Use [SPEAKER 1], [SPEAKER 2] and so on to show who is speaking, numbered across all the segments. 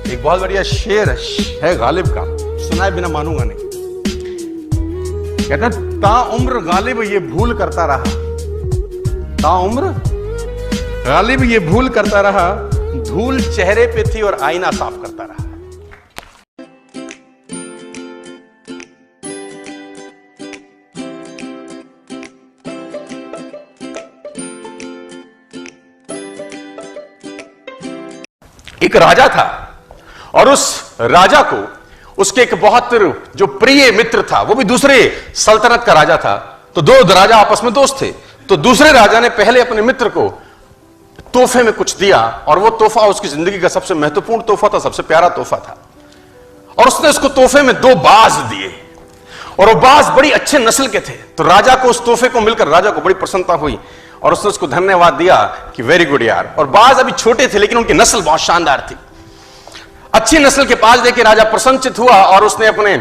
[SPEAKER 1] एक बहुत बढ़िया शेर है गालिब का, सुनाए बिना मानूंगा नहीं। कहता ताउम्र गालिब ये भूल करता रहा, ताउम्र गालिब ये भूल करता रहा, धूल चेहरे पे थी और आईना साफ करता रहा। एक राजा था और उस राजा को उसके एक बहुत जो प्रिय मित्र था, वो भी दूसरे सल्तनत का राजा था। तो दो राजा आपस में दोस्त थे। तो दूसरे राजा ने पहले अपने मित्र को तोहफे में कुछ दिया और वो तोहफा उसकी जिंदगी का सबसे महत्वपूर्ण तोहफा था, सबसे प्यारा तोहफा था। और उसने उसको तोहफे में 2 बाज दिए और वो बाज बड़ी अच्छे नस्ल के थे। तो राजा को उस तोहफे को मिलकर राजा को बड़ी प्रसन्नता हुई और उसने उसको धन्यवाद दिया कि वेरी गुड यार। और बाज अभी छोटे थे लेकिन उनकी नस्ल बहुत शानदार थी। अच्छी नस्ल के बाज देकर राजा प्रसन्नचित हुआ और उसने अपने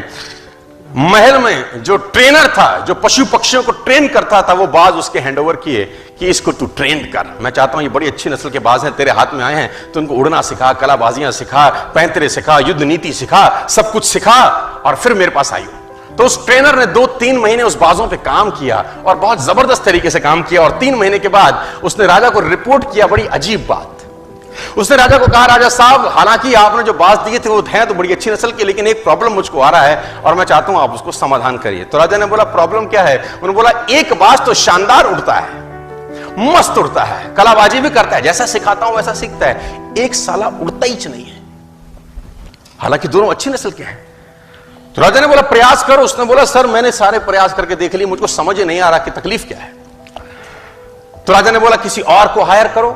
[SPEAKER 1] महल में जो ट्रेनर था, जो पशु पक्षियों को ट्रेन करता था, वो बाज उसके हैंडओवर किए कि इसको तू ट्रेन कर। मैं चाहता हूं ये बड़ी अच्छी नस्ल के बाज हैं, तेरे हाथ में आए हैं तो उनको उड़ना सिखा, कलाबाजियां सिखा, पैंतरे सिखा, युद्ध नीति सिखा, सब कुछ सिखा और फिर मेरे पास आई। तो उस ट्रेनर ने 2-3 महीने उस बाजों पे काम किया और बहुत जबरदस्त तरीके से काम किया। और 3 महीने के बाद उसने राजा को रिपोर्ट किया बड़ी अजीब बात। उसने राजा को कहा, राजा साहब हालांकि आपने जो बाज दिए थे वो हैं तो बड़ी अच्छी नस्ल के, लेकिन एक प्रॉब्लम मुझको आ रहा है और मैं चाहता हूं आप उसको समाधान करिए। तो राजा ने बोला प्रॉब्लम क्या है? उन्होंने बोला एक बाज तो शानदार उड़ता है, मस्त उड़ता है, कलाबाजी भी करता है, जैसा सिखाता हूं वैसा सीखता है, एक साला उड़ता ही नहीं है, हालांकि दोनों अच्छी नस्ल के हैं। तो राजा ने बोला प्रयास करो। उसने बोला सर मैंने सारे प्रयास करके देख लिए, मुझको समझ ही नहीं आ रहा कि तकलीफ क्या है। तो राजा ने बोला किसी और को हायर करो,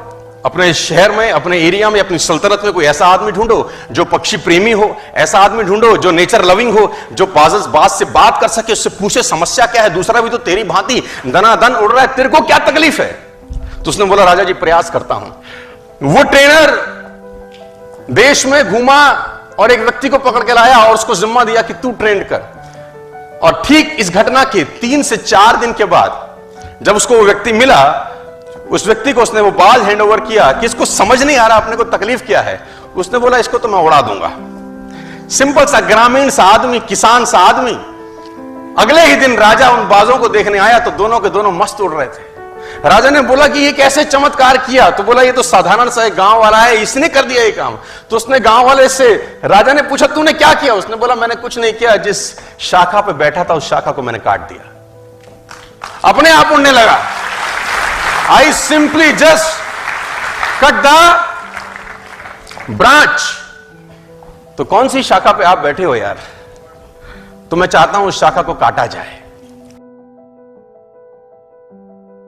[SPEAKER 1] अपने शहर में, अपने एरिया में, अपनी सल्तनत में कोई ऐसा आदमी ढूंढो जो पक्षी प्रेमी हो, ऐसा आदमी ढूंढो जो नेचर लविंग हो, जो बाज से बात कर सके, उससे पूछे समस्या क्या है, दूसरा भी तो तेरी भांति दनादन उड़ रहा है, तेरे को क्या तकलीफ है? तो उसने बोला राजा जी प्रयास करता हूं। वो ट्रेनर देश में घूमा और एक व्यक्ति को पकड़ के लाया और उसको जिम्मा दिया कि तू ट्रेंड कर। और ठीक इस घटना के 3 से 4 दिन के बाद जब उसको वो व्यक्ति मिला, उस व्यक्ति को उसने वो बाज हैंड ओवर किया कि इसको समझ नहीं आ रहा अपने को तकलीफ क्या है। उसने बोला इसको तो मैं उड़ा दूंगा। सिंपल सा ग्रामीण सा आदमी, किसान सा आदमी। अगले ही दिन राजा उन बाजों को देखने आया तो दोनों के दोनों मस्त उड़ रहे थे। राजा ने बोला कि ये कैसे चमत्कार किया? तो बोला ये तो साधारण सा एक गांव वाला है, इसने कर दिया ये काम। तो उसने गांव वाले से, राजा ने पूछा तूने क्या किया? उसने बोला मैंने कुछ नहीं किया, जिस शाखा पे बैठा था उस शाखा को मैंने काट दिया, अपने आप उड़ने लगा। I simply just cut the branch। तो कौन सी शाखा पे आप बैठे हो यार? तो मैं चाहता हूं उस शाखा को काटा जाए।